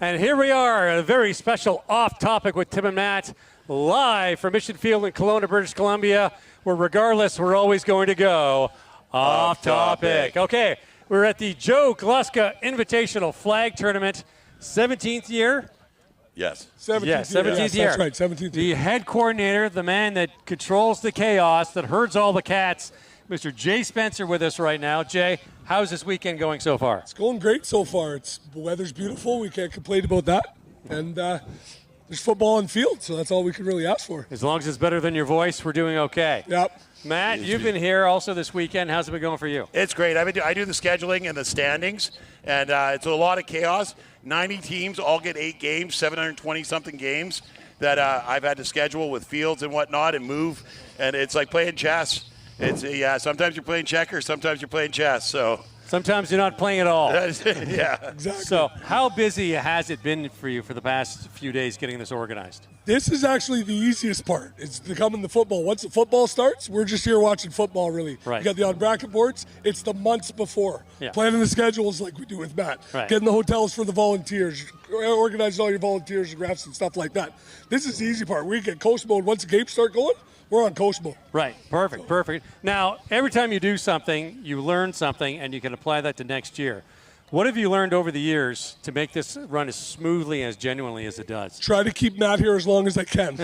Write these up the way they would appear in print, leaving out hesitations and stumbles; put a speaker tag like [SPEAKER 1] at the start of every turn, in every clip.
[SPEAKER 1] And here we are, a very special Off Topic with Tim and Matt, live from Mission Field in Kelowna, British Columbia, where regardless, we're always going to go off topic. Okay, we're at the Joe Gluska Invitational Flag Tournament, 17th year.
[SPEAKER 2] Yes.
[SPEAKER 1] 17th year.
[SPEAKER 3] That's right, 17th year.
[SPEAKER 1] The head coordinator, the man that controls the chaos, that herds all the cats, Mr. Jay Spencer with us right now. Jay, how's this weekend going so far?
[SPEAKER 3] It's going great so far. The weather's beautiful. We can't complain about that. And there's football on field, so that's all we can really ask for.
[SPEAKER 1] As long as it's better than your voice, we're doing okay.
[SPEAKER 3] Yep.
[SPEAKER 1] Matt, you've been here also this weekend. How's it been going for you?
[SPEAKER 2] It's great. I do the scheduling and the standings, and it's a lot of chaos. 90 teams all get 8 games, 720-something games that I've had to schedule with fields and whatnot and move. And it's like playing chess. It's sometimes you're playing checkers, sometimes you're playing chess. So
[SPEAKER 1] sometimes you're not playing at all.
[SPEAKER 2] yeah,
[SPEAKER 3] Exactly.
[SPEAKER 1] So how busy has it been for you for the past few days getting this organized?
[SPEAKER 3] This is actually the easiest part. It's becoming the football. Once the football starts, we're just here watching football, really.
[SPEAKER 1] Right.
[SPEAKER 3] You got the on bracket boards. It's the months before.
[SPEAKER 1] Yeah.
[SPEAKER 3] Planning the schedules like we do with Matt.
[SPEAKER 1] Right.
[SPEAKER 3] Getting the hotels for the volunteers. Organizing all your volunteers and refs and stuff like that. This is the easy part. We get coast mode. Once the games start going, we're on coast mode.
[SPEAKER 1] Right. Perfect. Now, every time you do something, you learn something, and you can apply that to next year. What have you learned over the years to make this run as smoothly and as genuinely as it does?
[SPEAKER 3] Try to keep Matt here as long as I can.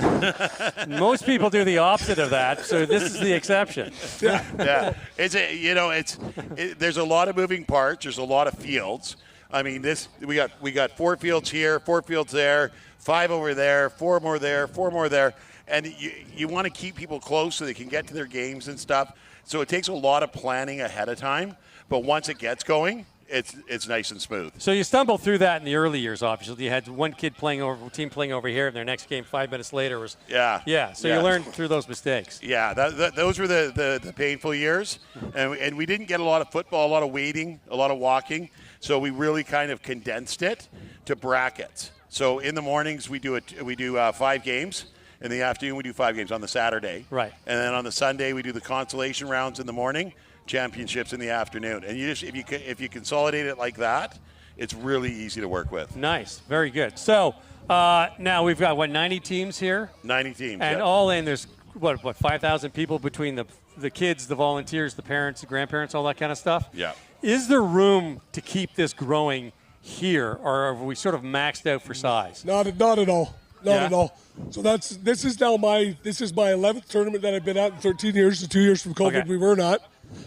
[SPEAKER 1] Most people do the opposite of that, so this is the exception.
[SPEAKER 2] yeah. There's a lot of moving parts. There's a lot of fields. I mean, we got 4 fields here, 4 fields there, 5 over there, 4 more there, 4 more there. And you want to keep people close so they can get to their games and stuff. So it takes a lot of planning ahead of time. But once it gets going, it's nice and smooth.
[SPEAKER 1] So you stumbled through that in the early years, obviously. You had one team playing over here, and their next game 5 minutes later was –
[SPEAKER 2] Yeah.
[SPEAKER 1] So you learned through those mistakes.
[SPEAKER 2] Yeah, those were the painful years. And we didn't get a lot of football, a lot of waiting, a lot of walking. So we really kind of condensed it to brackets. So in the mornings we do 5 games. In the afternoon, we do 5 games on the Saturday.
[SPEAKER 1] Right.
[SPEAKER 2] And then on the Sunday, we do the consolation rounds in the morning, championships in the afternoon. And if you consolidate it like that, it's really easy to work with.
[SPEAKER 1] Nice. Very good. So now we've got, 90 teams here?
[SPEAKER 2] 90 teams,
[SPEAKER 1] And all in, there's, 5,000 people between the kids, the volunteers, the parents, the grandparents, all that kind of stuff?
[SPEAKER 2] Yeah.
[SPEAKER 1] Is there room to keep this growing here, or are we sort of maxed out for size?
[SPEAKER 3] Not at all. Not at all. So this is my 11th tournament that I've been at in 13 years. The 2 years from COVID,
[SPEAKER 1] Okay.
[SPEAKER 3] we were not.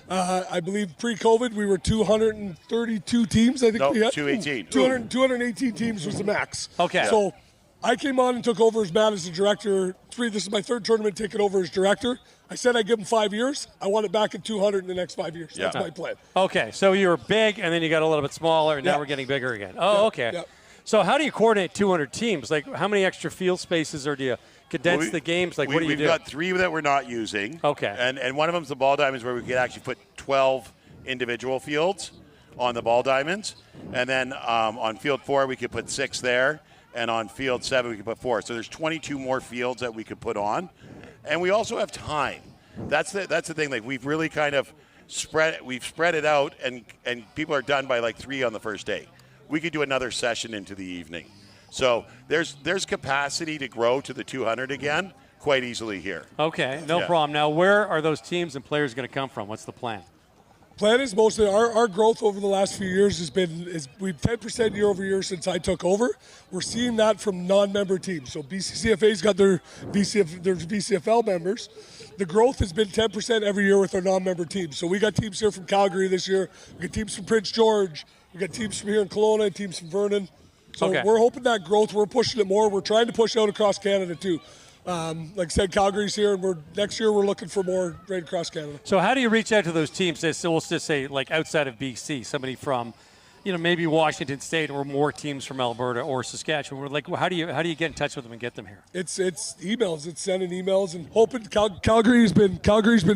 [SPEAKER 3] I believe pre-COVID we were 232 teams. I think we had
[SPEAKER 2] 218.
[SPEAKER 3] 218 teams was the max.
[SPEAKER 1] Okay.
[SPEAKER 3] So I came on and took over as Matt as the director. This is my 3rd tournament taking over as director. I said I'd give him 5 years. I want it back at 200 in the next 5 years. That's my plan.
[SPEAKER 1] Okay, so you were big, and then you got a little bit smaller, and now
[SPEAKER 3] Yeah.
[SPEAKER 1] we're getting bigger again. Oh, okay.
[SPEAKER 3] Yeah.
[SPEAKER 1] So how do you coordinate 200 teams? Like, how many extra field spaces, or do you condense the games? Like, what do you do?
[SPEAKER 2] We've got 3 that we're not using.
[SPEAKER 1] Okay.
[SPEAKER 2] And one of them's the ball diamonds, where we could actually put 12 individual fields on the ball diamonds. And then on field 4, we could put 6 there. And on field 7, we could put 4. So there's 22 more fields that we could put on. And we also have time. That's the thing. Like, we've really kind of spread it out, and people are done by like 3 on the first day. We could do another session into the evening. So there's capacity to grow to the 200 again quite easily here.
[SPEAKER 1] Okay, no problem. Now, where are those teams and players going to come from? What's the plan?
[SPEAKER 3] Plan is mostly our growth over the last few years we've 10% year over year since I took over. We're seeing that from non-member teams. So BCCFA's got their VCFL members. The growth has been 10% every year with our non-member teams. So we got teams here from Calgary this year. We got teams from Prince George. We got teams from here in Kelowna, teams from Vernon. So we're hoping that growth, we're pushing it more. We're trying to push out across Canada too. Like I said, Calgary's here, and next year we're looking for more right across Canada.
[SPEAKER 1] So how do you reach out to those teams? So we'll just say, like, outside of BC, somebody from, maybe Washington State, or more teams from Alberta or Saskatchewan. We're like, how do you get in touch with them and get them here?
[SPEAKER 3] It's emails. It's sending emails and hoping. Calgary's been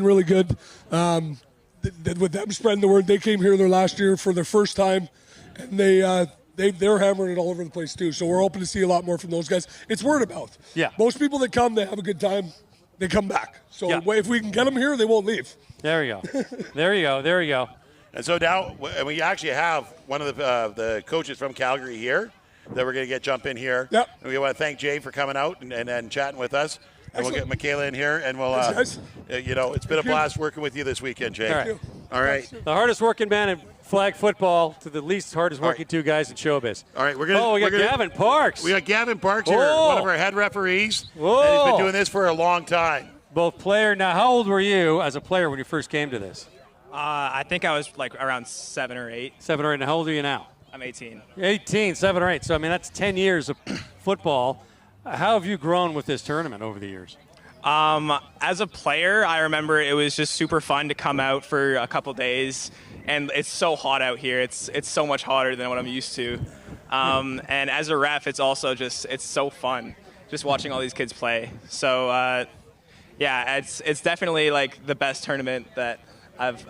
[SPEAKER 3] really good. With them spreading the word, they came here their last year for their first time, and they're hammering it all over the place too. So we're hoping to see a lot more from those guys. It's word of mouth.
[SPEAKER 1] Yeah.
[SPEAKER 3] Most people that come, they have a good time. They come back. So if we can get them here, they won't leave.
[SPEAKER 1] There you go. There you go.
[SPEAKER 2] And so now we actually have one of the coaches from Calgary here. that we're going to jump in here.
[SPEAKER 3] Yep.
[SPEAKER 2] And we want to thank Jay for coming out and chatting with us. And we'll get Mikhaila in here, and we'll,
[SPEAKER 3] Thanks,
[SPEAKER 2] it's been a blast working with you this weekend, Jay.
[SPEAKER 1] All right.
[SPEAKER 2] All right.
[SPEAKER 1] The hardest working man in flag football to the least hardest working two guys in showbiz.
[SPEAKER 2] All right, we got
[SPEAKER 1] Gavin Parks.
[SPEAKER 2] We got Gavin Parks here, one of our head referees.
[SPEAKER 1] Whoa.
[SPEAKER 2] And he's been doing this for a long time.
[SPEAKER 1] Both player. Now, how old were you as a player when you first came to this?
[SPEAKER 4] I think I was like around 7 or 8.
[SPEAKER 1] 7 or 8. And how old are you now?
[SPEAKER 4] I'm 18.
[SPEAKER 1] 18, 7 or 8. So, I mean, that's 10 years of football. How have you grown with this tournament over the years?
[SPEAKER 4] As a player, I remember it was just super fun to come out for a couple days, and it's so hot out here. It's so much hotter than what I'm used to. And as a ref, it's also it's so fun just watching all these kids play. So yeah, it's definitely like the best tournament that I've.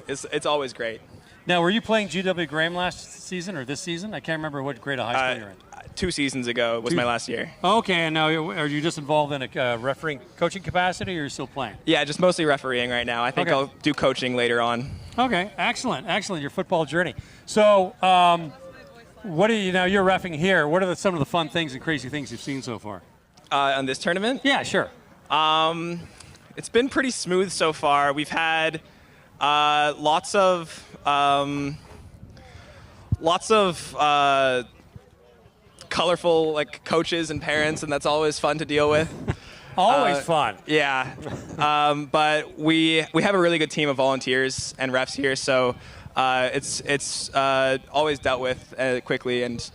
[SPEAKER 4] It's always great.
[SPEAKER 1] Now, were you playing GW Graham last season or this season? I can't remember what grade of high school you're in.
[SPEAKER 4] 2 seasons ago was my last year.
[SPEAKER 1] Okay, and now are you just involved in a refereeing, coaching capacity, or you're still playing?
[SPEAKER 4] Yeah, just mostly refereeing right now. I think I'll do coaching later on.
[SPEAKER 1] Okay, excellent, your football journey. So, what are you now? You're reffing here. What are some of the fun things and crazy things you've seen so far?
[SPEAKER 4] On this tournament?
[SPEAKER 1] Yeah, sure.
[SPEAKER 4] It's been pretty smooth so far. We've had lots of colorful like coaches and parents, and that's always fun to deal with.
[SPEAKER 1] Always fun.
[SPEAKER 4] Yeah, but we have a really good team of volunteers and refs here, so it's always dealt with quickly, and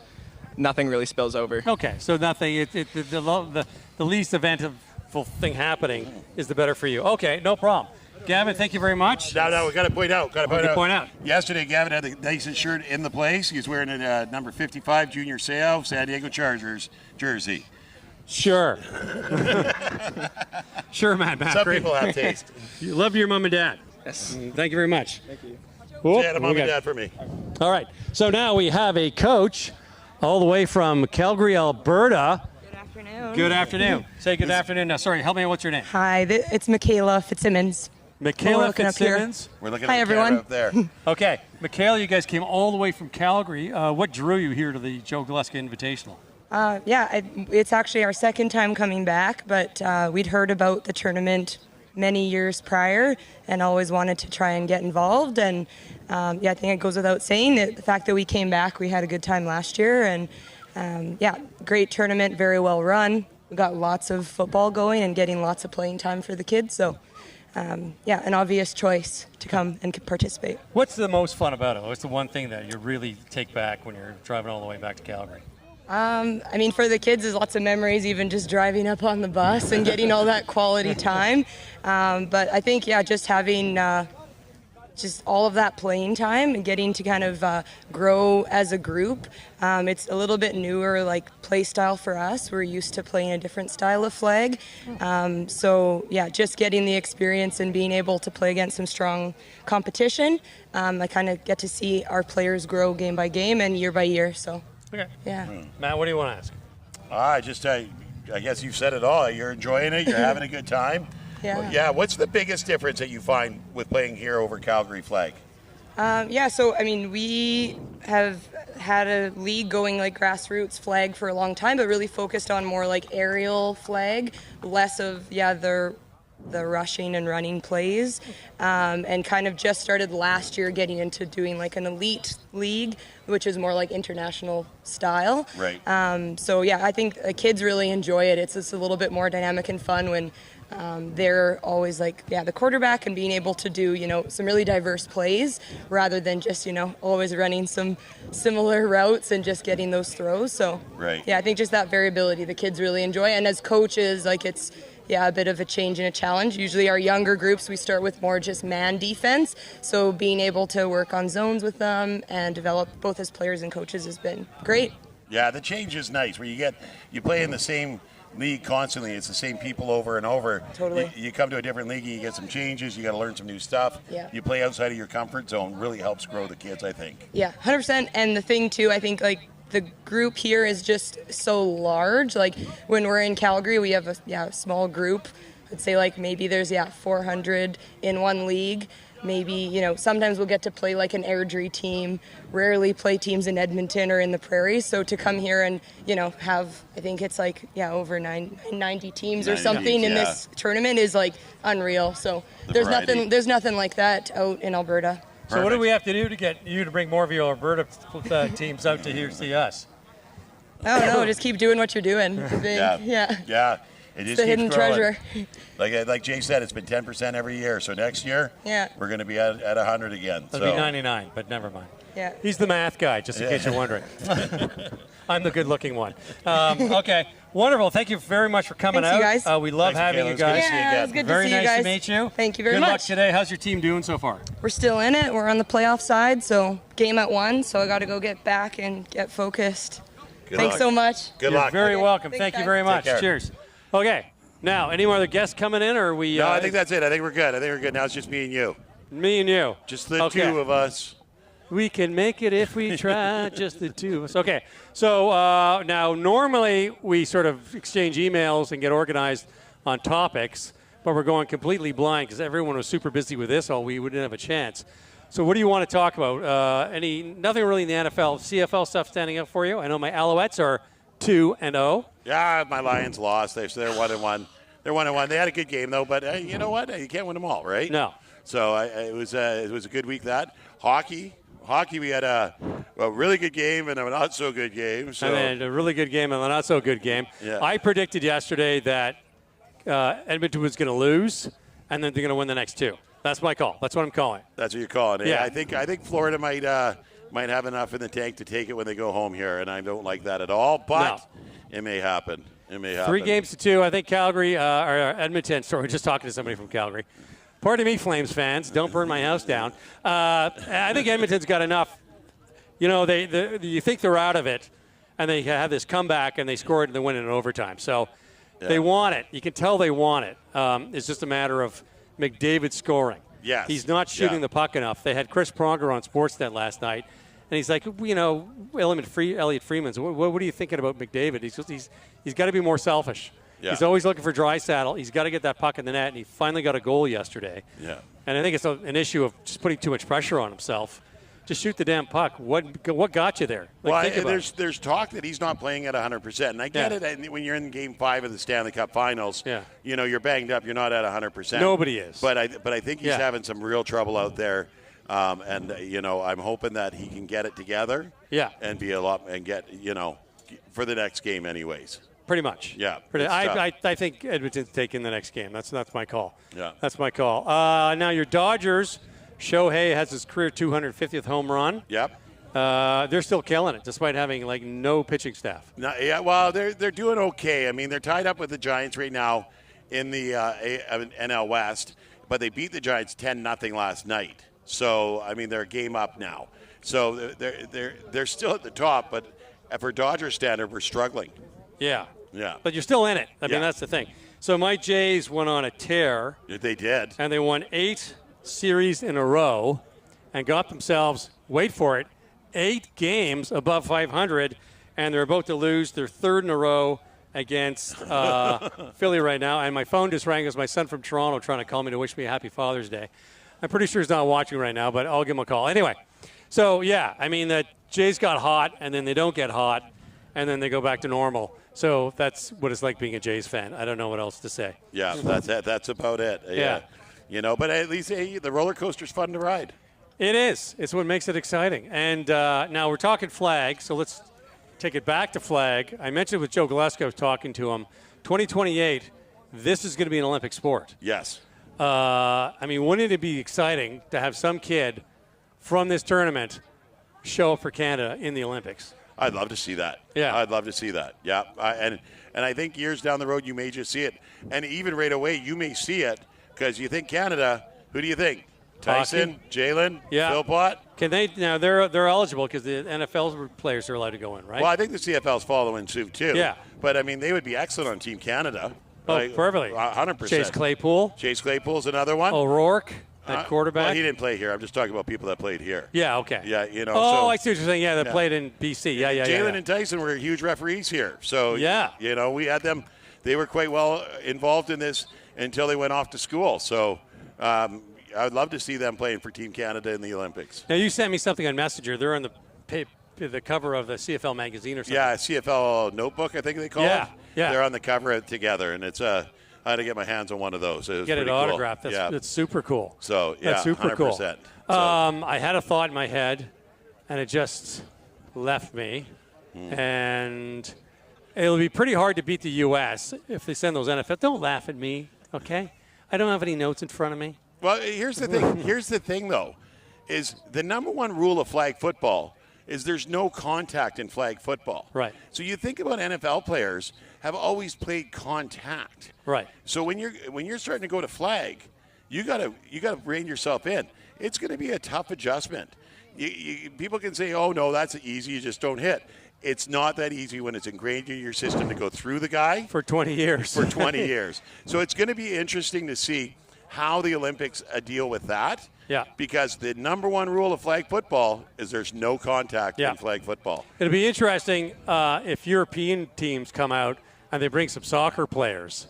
[SPEAKER 4] nothing really spills over.
[SPEAKER 1] Okay, so nothing. The least eventful thing happening is the better for you. Okay, no problem. Gavin, thank you very much.
[SPEAKER 2] No, we got to point out.
[SPEAKER 1] Point out.
[SPEAKER 2] Yesterday, Gavin had the nicest shirt in the place. He's wearing a number 55 Junior Seau San Diego Chargers jersey.
[SPEAKER 1] Sure. Sure, Matt.
[SPEAKER 2] Some people have taste.
[SPEAKER 1] You love your mom and dad.
[SPEAKER 4] Yes.
[SPEAKER 1] Thank you very much.
[SPEAKER 4] Thank you.
[SPEAKER 2] Say to mom and dad for me.
[SPEAKER 1] All right. So now we have a coach all the way from Calgary, Alberta.
[SPEAKER 5] Good afternoon.
[SPEAKER 1] Good afternoon. Say good afternoon. Now, sorry, help me. What's your name?
[SPEAKER 5] Hi, it's Mikhaila Fitzsimmons.
[SPEAKER 1] Mikhaila Fitzsimmons.
[SPEAKER 2] We're looking
[SPEAKER 5] Hi,
[SPEAKER 2] at the
[SPEAKER 5] everyone.
[SPEAKER 2] camera up there.
[SPEAKER 1] Okay. Mikhaila, you guys came all the way from Calgary. What drew you here to the Joe Gluska Invitational?
[SPEAKER 5] It's actually our second time coming back, but we'd heard about the tournament many years prior and always wanted to try and get involved. And I think it goes without saying that the fact that we came back, we had a good time last year. And great tournament, very well run. We got lots of football going and getting lots of playing time for the kids. So, an obvious choice to come and participate.
[SPEAKER 1] What's the most fun about it? What's the one thing that you really take back when you're driving all the way back to Calgary?
[SPEAKER 5] For the kids, there's lots of memories, even just driving up on the bus and getting all that quality time. But I think, just having just all of that playing time and getting to kind of grow as a group. It's a little bit newer, like, play style for us. We're used to playing a different style of flag. Just getting the experience and being able to play against some strong competition. I kind of get to see our players grow game by game and year by year. So.
[SPEAKER 1] Okay.
[SPEAKER 5] Yeah.
[SPEAKER 1] Matt, what do you want to ask?
[SPEAKER 2] I guess you've said it all. You're enjoying it. You're having a good time.
[SPEAKER 5] Yeah.
[SPEAKER 2] Well, yeah. What's the biggest difference that you find with playing here over Calgary flag?
[SPEAKER 5] We have had a league going like grassroots flag for a long time, but really focused on more like aerial flag, less of the rushing and running plays, and kind of just started last year getting into doing like an elite league, which is more like international style.
[SPEAKER 2] Right.
[SPEAKER 5] I think the kids really enjoy it. It's just a little bit more dynamic and fun when they're always like, the quarterback and being able to do, some really diverse plays rather than just, always running some similar routes and just getting those throws. So,
[SPEAKER 2] right.
[SPEAKER 5] I think just that variability the kids really enjoy. And as coaches, like it's, a bit of a change and a challenge. Usually our younger groups, we start with more just man defense. So being able to work on zones with them and develop both as players and coaches has been great.
[SPEAKER 2] Yeah, the change is nice where you play in the same league constantly. It's the same people over and over.
[SPEAKER 5] Totally.
[SPEAKER 2] You come to a different league and you get some changes. You got to learn some new stuff.
[SPEAKER 5] Yeah.
[SPEAKER 2] You play outside of your comfort zone. Really helps grow the kids, I think.
[SPEAKER 5] Yeah, 100%. And the thing too, I think like the group here is just so large. Like when we're in Calgary, we have a small group, I'd say like maybe there's 400 in one league. Maybe, sometimes we'll get to play like an Airdrie team, rarely play teams in Edmonton or in the Prairies. So to come here and, have, I think it's like, over 90 teams or something in this tournament is like unreal. So there's nothing like that out in Alberta.
[SPEAKER 1] So what do we have to do to get you to bring more of your Alberta teams out to here see us?
[SPEAKER 5] I don't know, just keep doing what you're doing.
[SPEAKER 2] Yeah. It just
[SPEAKER 5] the hidden
[SPEAKER 2] growing.
[SPEAKER 5] treasure.
[SPEAKER 2] Like Jay said, it's been 10% every year. So next year, we're going to be at 100 again.
[SPEAKER 1] It'll be 99, but never mind.
[SPEAKER 5] Yeah.
[SPEAKER 1] He's the math guy, just in case you're wondering. I'm the good-looking one. Okay, wonderful. Thank you very much for coming out.
[SPEAKER 5] Thanks, you guys.
[SPEAKER 1] We love having you guys.
[SPEAKER 5] Yeah, it was good to see you guys.
[SPEAKER 1] Very nice to meet you.
[SPEAKER 5] Thank you very
[SPEAKER 1] much. Good
[SPEAKER 5] much.
[SPEAKER 1] luck today. How's your team doing so far?
[SPEAKER 5] We're still in it. We're on the playoff side, so game at 1. So I got to go get back and get focused. Thanks so much.
[SPEAKER 2] Good luck.
[SPEAKER 1] You're very welcome.
[SPEAKER 5] Thanks,
[SPEAKER 1] Thank you
[SPEAKER 5] guys.
[SPEAKER 1] very much.
[SPEAKER 2] Take care.
[SPEAKER 1] Cheers. Okay. Now, any more other guests coming in, or are we?
[SPEAKER 2] No, I think that's it. I think we're good. Now it's just me and you.
[SPEAKER 1] Me and you.
[SPEAKER 2] Just the two of us.
[SPEAKER 1] We can make it if we try, just the two of us. Okay, so now normally we sort of exchange emails and get organized on topics, but we're going completely blind because everyone was super busy with this all week. We didn't have a chance. So what do you want to talk about? Nothing really in the NFL, CFL stuff standing up for you? I know my Alouettes are 2-0.
[SPEAKER 2] Yeah, my Lions lost. They're 1-1. They're 1-1. They had a good game though, but you know what? You can't win them all, right?
[SPEAKER 1] No.
[SPEAKER 2] So it was a good week. That hockey, we had a really good game and a not so good game. So.
[SPEAKER 1] And then a really good game and a not so good game.
[SPEAKER 2] Yeah.
[SPEAKER 1] I predicted yesterday that Edmonton was going to lose, and then they're going to win the next two. That's my call. That's what I'm calling.
[SPEAKER 2] That's what you're calling it.
[SPEAKER 1] Yeah.
[SPEAKER 2] I think Florida might have enough in the tank to take it when they go home here, and I don't like that at all. But it may happen.
[SPEAKER 1] 3 games to 2. I think Calgary or Edmonton. Sorry, we're just talking to somebody from Calgary. Pardon me, Flames fans. Don't burn my house down. I think Edmonton's got enough. You think they're out of it, and they have this comeback, and they score it and they win it in overtime. So they want it. You can tell they want it. It's just a matter of McDavid scoring.
[SPEAKER 2] Yes.
[SPEAKER 1] He's not shooting the puck enough. They had Chris Pronger on Sportsnet last night, and he's like, Elliot Freeman's. What are you thinking about McDavid? He's got to be more selfish. Yeah. He's always looking for Draisaitl. He's got to get that puck in the net, and he finally got a goal yesterday.
[SPEAKER 2] Yeah.
[SPEAKER 1] And I think it's an issue of just putting too much pressure on himself. Just shoot the damn puck. What got you there?
[SPEAKER 2] There's talk that he's not playing at 100%, and I get it. When you're in Game 5 of the Stanley Cup Finals, you're banged up. You're not at 100%.
[SPEAKER 1] Nobody is.
[SPEAKER 2] But I think he's having some real trouble out there, and I'm hoping that he can get it together.
[SPEAKER 1] Yeah.
[SPEAKER 2] And be get for the next game, anyways.
[SPEAKER 1] Pretty much.
[SPEAKER 2] Yeah.
[SPEAKER 1] I think Edmonton's taking the next game. That's my call.
[SPEAKER 2] Yeah.
[SPEAKER 1] That's my call. Now your Dodgers. Shohei has his career 250th home run.
[SPEAKER 2] Yep.
[SPEAKER 1] They're still killing it, despite having no pitching staff.
[SPEAKER 2] No, well, they're doing okay. I mean, they're tied up with the Giants right now in the NL West, but they beat the Giants 10-0 last night. So I mean, they're a game up now. So they're still at the top, but for Dodger standard, we're struggling.
[SPEAKER 1] Yeah.
[SPEAKER 2] Yeah.
[SPEAKER 1] But you're still in it. I mean, that's the thing. So my Jays went on a tear.
[SPEAKER 2] They did.
[SPEAKER 1] And they won 8 series in a row and got themselves, wait for it, 8 games above 500, and they're about to lose their 3rd in a row against Philly right now. And my phone just rang. It was my son from Toronto trying to call me to wish me a happy Father's Day. I'm pretty sure he's not watching right now, but I'll give him a call. Anyway, so I mean, the Jays got hot, and then they don't get hot, and then they go back to normal. So that's what it's like being a Jays fan. I don't know what else to say.
[SPEAKER 2] Yeah, that's about it. Yeah. But at least the roller coaster's fun to ride.
[SPEAKER 1] It is. It's what makes it exciting. And now we're talking flag, so let's take it back to flag. I mentioned with Joe Gluska, I was talking to him, 2028, this is going to be an Olympic sport.
[SPEAKER 2] Yes.
[SPEAKER 1] I mean, wouldn't it be exciting to have some kid from this tournament show up for Canada in the Olympics?
[SPEAKER 2] I'd love to see that.
[SPEAKER 1] Yeah.
[SPEAKER 2] I'd love to see that. Yeah. And I think years down the road, you may just see it. And even right away, you may see it because you think Canada, who do you think? Tyson, Jalen, Philpott?
[SPEAKER 1] Can they now? They're eligible because the NFL players are allowed to go in, right?
[SPEAKER 2] Well, I think the CFL's following suit too.
[SPEAKER 1] Yeah.
[SPEAKER 2] But I mean, they would be excellent on Team Canada.
[SPEAKER 1] Perfectly.
[SPEAKER 2] 100%.
[SPEAKER 1] Chase Claypool.
[SPEAKER 2] Chase Claypool's another one.
[SPEAKER 1] O'Rourke, that quarterback.
[SPEAKER 2] Well, he didn't play here. I'm just talking about people that played here.
[SPEAKER 1] Yeah. Okay.
[SPEAKER 2] Yeah.
[SPEAKER 1] Oh, I see what you're saying. Yeah, they played in BC. Yeah.
[SPEAKER 2] Jalen and Tyson were huge referees here. So
[SPEAKER 1] we had them.
[SPEAKER 2] They were quite well involved in this. until they went off to school. So I would love to see them playing for Team Canada in the Olympics.
[SPEAKER 1] Now, you sent me something on Messenger. They're on the cover of the CFL magazine or something.
[SPEAKER 2] Yeah, CFL Notebook, I think they call it.
[SPEAKER 1] Yeah.
[SPEAKER 2] They're on the cover together, and it's I had to get my hands on one of those. It was
[SPEAKER 1] Get it
[SPEAKER 2] pretty
[SPEAKER 1] autographed.
[SPEAKER 2] Cool.
[SPEAKER 1] That's super cool.
[SPEAKER 2] So, yeah,
[SPEAKER 1] that's super
[SPEAKER 2] 100%.
[SPEAKER 1] cool.
[SPEAKER 2] So.
[SPEAKER 1] I had a thought in my head, and it just left me. And it'll be pretty hard to beat the U.S. if they send those NFL. Don't laugh at me, okay? I don't have any notes in front of me.
[SPEAKER 2] Well, here's the thing. Here's the thing, though, is the number one rule of flag football is there's no contact in flag football.
[SPEAKER 1] Right.
[SPEAKER 2] So you think about NFL players have always played contact.
[SPEAKER 1] Right.
[SPEAKER 2] So when you're starting to go to flag, you gotta rein yourself in. It's going to be a tough adjustment. People can say, "Oh no, that's easy. You just don't hit." It's not that easy when it's ingrained in your system to go through the guy
[SPEAKER 1] for 20 years.
[SPEAKER 2] For 20 years. So it's going to be interesting to see how the Olympics deal with that.
[SPEAKER 1] Yeah.
[SPEAKER 2] Because the number one rule of flag football is there's no contact in flag football.
[SPEAKER 1] It'll be interesting if European teams come out and they bring some soccer players.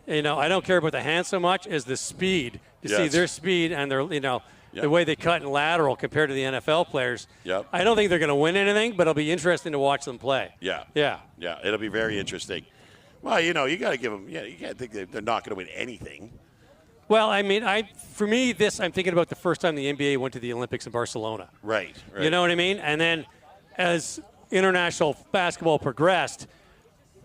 [SPEAKER 1] I don't care about the hands so much as the speed. You see their speed and their, the way they cut in lateral compared to the NFL players.
[SPEAKER 2] Yep.
[SPEAKER 1] I don't think they're going to win anything, but it'll be interesting to watch them play.
[SPEAKER 2] Yeah. It'll be very interesting. Well, you got to give them. Yeah, you can't think they're not going to win anything.
[SPEAKER 1] Well, I mean, I'm thinking about the first time the NBA went to the Olympics in Barcelona.
[SPEAKER 2] Right.
[SPEAKER 1] You know what I mean? And then as international basketball progressed,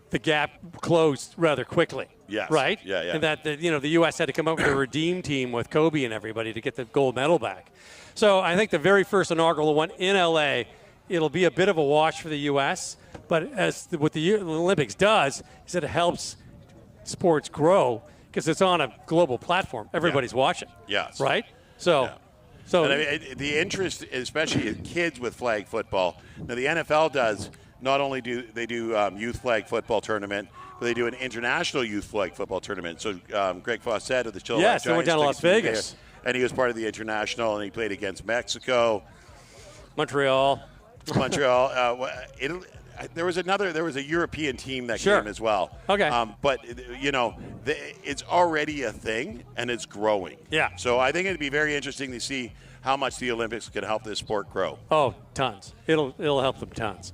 [SPEAKER 1] the gap closed rather quickly.
[SPEAKER 2] Yes.
[SPEAKER 1] Right?
[SPEAKER 2] Yeah.
[SPEAKER 1] And that the U.S. had to come up with a redeem team with Kobe and everybody to get the gold medal back. So I think the very first inaugural one in L.A., it'll be a bit of a wash for the U.S., but what the Olympics does is it helps sports grow because it's on a global platform. Everybody's watching.
[SPEAKER 2] Yes.
[SPEAKER 1] Right? So
[SPEAKER 2] and I mean, the interest, especially in kids with flag football. Now, the NFL does not only do they do youth flag football tournament, but they do an international youth flag football tournament. So Greg Fawcett of the Chilliwack Giants.
[SPEAKER 1] They went down to Las Vegas.
[SPEAKER 2] And he was part of the international, and he played against Mexico.
[SPEAKER 1] Montreal.
[SPEAKER 2] There was a European team that
[SPEAKER 1] came
[SPEAKER 2] as well.
[SPEAKER 1] Okay.
[SPEAKER 2] But, it's already a thing, and it's growing.
[SPEAKER 1] Yeah.
[SPEAKER 2] So I think it'd be very interesting to see how much the Olympics can help this sport grow.
[SPEAKER 1] Oh, tons. It'll help them tons.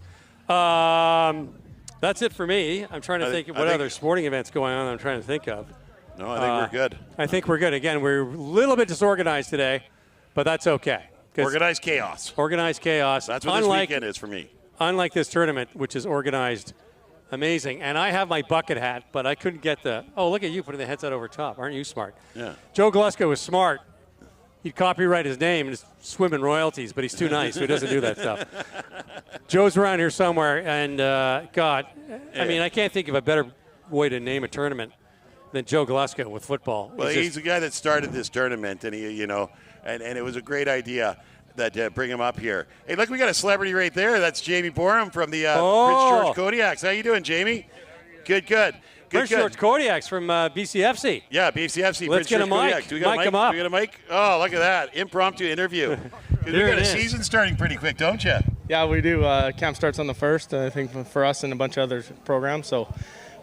[SPEAKER 1] That's it for me. I'm trying to think of what other sporting events going on I'm trying to think of.
[SPEAKER 2] No, I think we're good.
[SPEAKER 1] I think we're good. Again, we're a little bit disorganized today, but that's okay.
[SPEAKER 2] Organized chaos.
[SPEAKER 1] Organized chaos.
[SPEAKER 2] That's what this weekend is for me.
[SPEAKER 1] Unlike this tournament, which is organized amazing. And I have my bucket hat, but I couldn't get look at you putting the headset over top. Aren't you smart?
[SPEAKER 2] Yeah.
[SPEAKER 1] Joe Gluska was smart. He'd copyright his name and swim in royalties, but he's too nice, so he doesn't do that stuff. Joe's around here somewhere, and I can't think of a better way to name a tournament than Joe Gluska with football.
[SPEAKER 2] Well, he's the guy that started this tournament, and and it was a great idea that bring him up here. Hey, look, we got a celebrity right there. That's Jamie Boreham from the Prince George Kodiaks. How you doing, Jamie? Good.
[SPEAKER 1] Prince George Kodiaks from BCFC.
[SPEAKER 2] Yeah, BCFC.
[SPEAKER 1] Let's get a mic.
[SPEAKER 2] Do we got a mic?
[SPEAKER 1] Him up.
[SPEAKER 2] Do we got a mic? Oh, look at that. Impromptu interview. We got a season starting pretty quick, don't you?
[SPEAKER 6] Yeah, we do. Camp starts on the 1st, I think, for us and a bunch of other programs. So,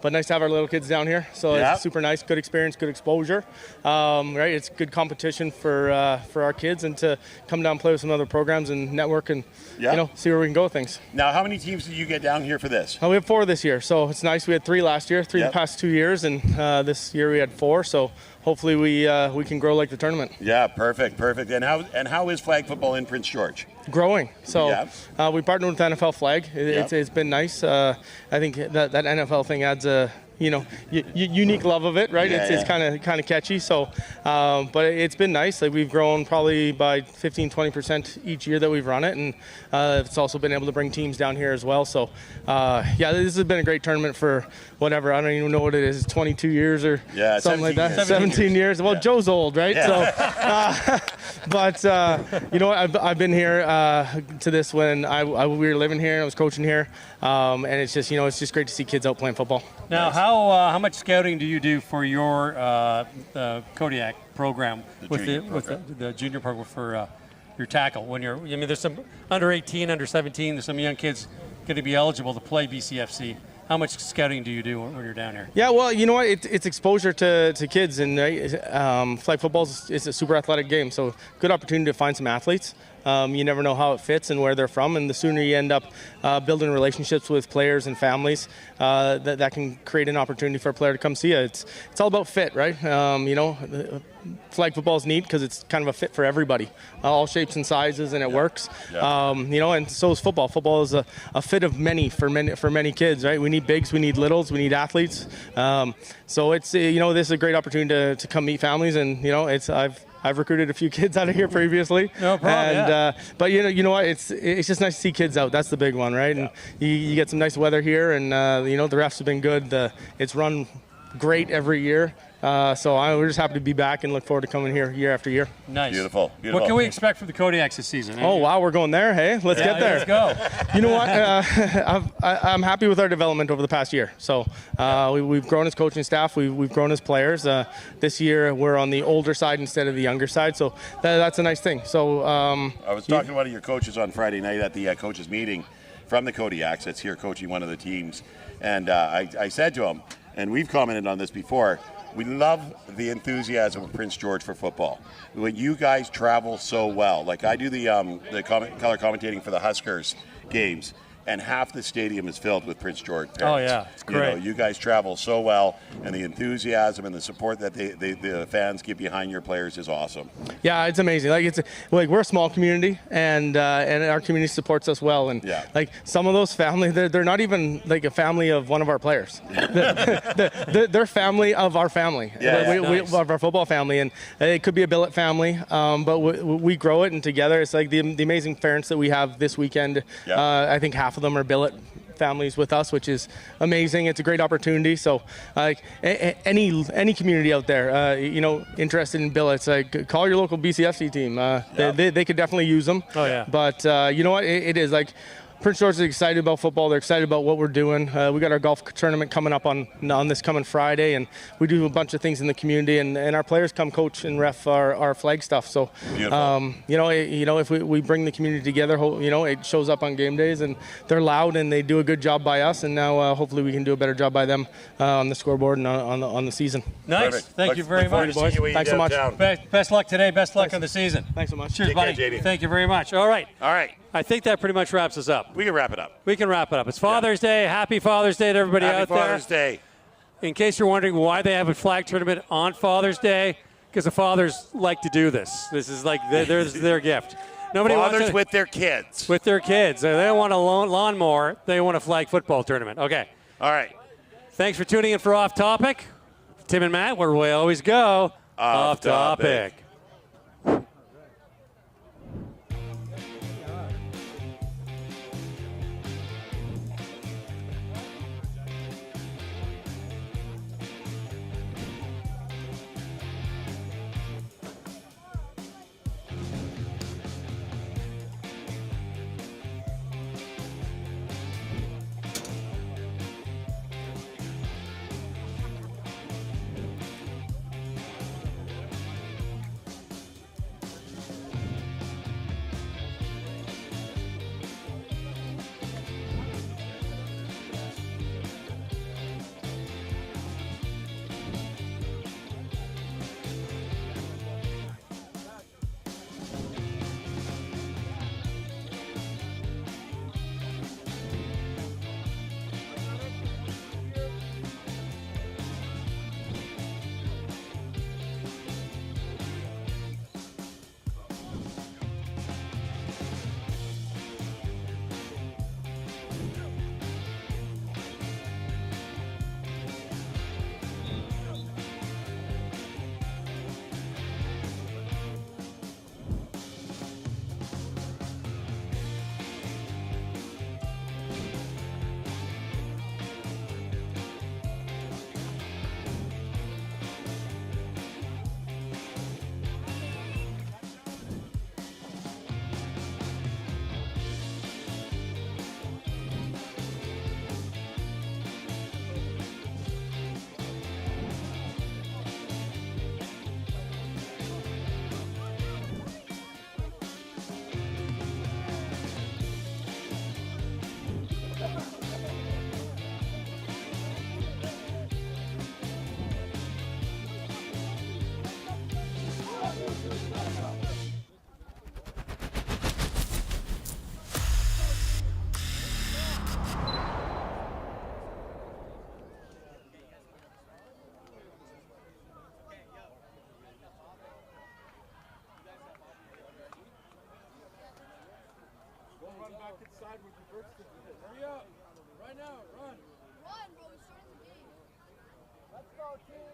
[SPEAKER 6] but nice to have our little kids down here. So it's super nice, good experience, good exposure. Right, it's good competition for our kids and to come down and play with some other programs and network and see where we can go with things.
[SPEAKER 2] Now, how many teams did you get down here for this?
[SPEAKER 6] We have 4 this year, so it's nice. We had 3 last year, 3 the past 2 years, and this year we had 4. So hopefully we can grow like the tournament.
[SPEAKER 2] Yeah, perfect. And how is flag football in Prince George?
[SPEAKER 6] Growing. So we partnered with NFL Flag. It's been nice. I think that NFL thing adds a unique love of it, right? It's kind of catchy. So, but it's been nice. Like we've grown probably by 15-20% each year that we've run it, and it's also been able to bring teams down here as well. So, this has been a great tournament for whatever. I don't even know what it is, 22 years or something like that. 17 years. Well, Joe's old, right? Yeah. So, but I've been here to this when we were living here. I was coaching here, and it's just great to see kids out playing football.
[SPEAKER 1] Now, how much scouting do you do for your Kodiak program with the junior program for your tackle? There's some under 18, under 17. There's some young kids going to be eligible to play BCFC. How much scouting do you do when you're down here?
[SPEAKER 6] Yeah, well, you know what? It's exposure to kids, and flag football is a super athletic game, so good opportunity to find some athletes. You never know how it fits and where they're from, and the sooner you end up building relationships with players and families, that can create an opportunity for a player to come see you. It's all about fit, right? Flag football is neat because it's kind of a fit for everybody, all shapes and sizes, and it works. Yeah. And so is football. Football is a fit of many for many kids, right? We need bigs, we need littles, we need athletes. So it's this is a great opportunity to come meet families, and I've recruited a few kids out of here previously.
[SPEAKER 1] No problem.
[SPEAKER 6] But you know what? It's just nice to see kids out. That's the big one, right? Yeah. And you get some nice weather here, and the refs have been good. It's run great every year. So we're just happy to be back and look forward to coming here year after year.
[SPEAKER 2] Nice. Beautiful.
[SPEAKER 1] What can we expect from the Kodiaks this season?
[SPEAKER 6] Oh, wow, we're going there. Hey, let's get there.
[SPEAKER 1] Let's go.
[SPEAKER 6] You know what? I'm happy with our development over the past year. So we've grown as coaching staff. We've grown as players. This year we're on the older side instead of the younger side. So that's a nice thing. So
[SPEAKER 2] I was talking to one of your coaches on Friday night at the coaches meeting from the Kodiaks that's here coaching one of the teams. And I said to him, and we've commented on this before, we love the enthusiasm of Prince George for football. When you guys travel so well, like I do the color commentating for the Huskers games, and half the stadium is filled with Prince George parents.
[SPEAKER 1] Oh yeah, it's great.
[SPEAKER 2] You guys travel so well, and the enthusiasm and the support that the fans give behind your players is awesome.
[SPEAKER 6] Yeah, it's amazing. We're a small community, and our community supports us well. And some of those families, they're not even like a family of one of our players. They're family of our family.
[SPEAKER 2] Nice.
[SPEAKER 6] Of our football family, and it could be a billet family, but we grow it, and together it's like the amazing parents that we have this weekend. I think half of them are billet families with us, which is amazing. It's a great opportunity. So any community out there interested in billets, call your local BCFC team. They could definitely use them.
[SPEAKER 1] Oh yeah.
[SPEAKER 6] But you know what, it is like Prince George is excited about football. They're excited about what we're doing. We got our golf tournament coming up on this coming Friday, and we do a bunch of things in the community, and our players come coach and ref our flag stuff. So, if we bring the community together, it shows up on game days, and they're loud and they do a good job by us, and now hopefully we can do a better job by them on the scoreboard and on the season.
[SPEAKER 1] Nice.
[SPEAKER 2] Perfect.
[SPEAKER 1] Thank you very much, boys.
[SPEAKER 6] Thanks so much.
[SPEAKER 1] Best luck today. Best luck on the season.
[SPEAKER 6] Thanks so much.
[SPEAKER 1] Cheers,
[SPEAKER 2] Take care,
[SPEAKER 1] buddy.
[SPEAKER 2] JD.
[SPEAKER 1] Thank you very much. All right.
[SPEAKER 2] I
[SPEAKER 1] think that pretty much wraps us up.
[SPEAKER 2] We can wrap it up.
[SPEAKER 1] We can wrap it up. It's Father's Day. Happy Father's Day to everybody out there.
[SPEAKER 2] Happy Father's Day.
[SPEAKER 1] In case you're wondering why they have a flag tournament on Father's Day, because the fathers like to do this. This is like their gift. Nobody
[SPEAKER 2] Fathers
[SPEAKER 1] wants
[SPEAKER 2] with their kids.
[SPEAKER 1] With their kids. They don't want a lawnmower. They want a flag football tournament. Okay.
[SPEAKER 2] All right.
[SPEAKER 1] Thanks for tuning in for Off Topic. Tim and Matt, where we always go. Off Topic.
[SPEAKER 7] back inside with your birth certificate. Hurry up. Right now, run.
[SPEAKER 8] Run, bro. We're starting the game.
[SPEAKER 7] Let's go, team.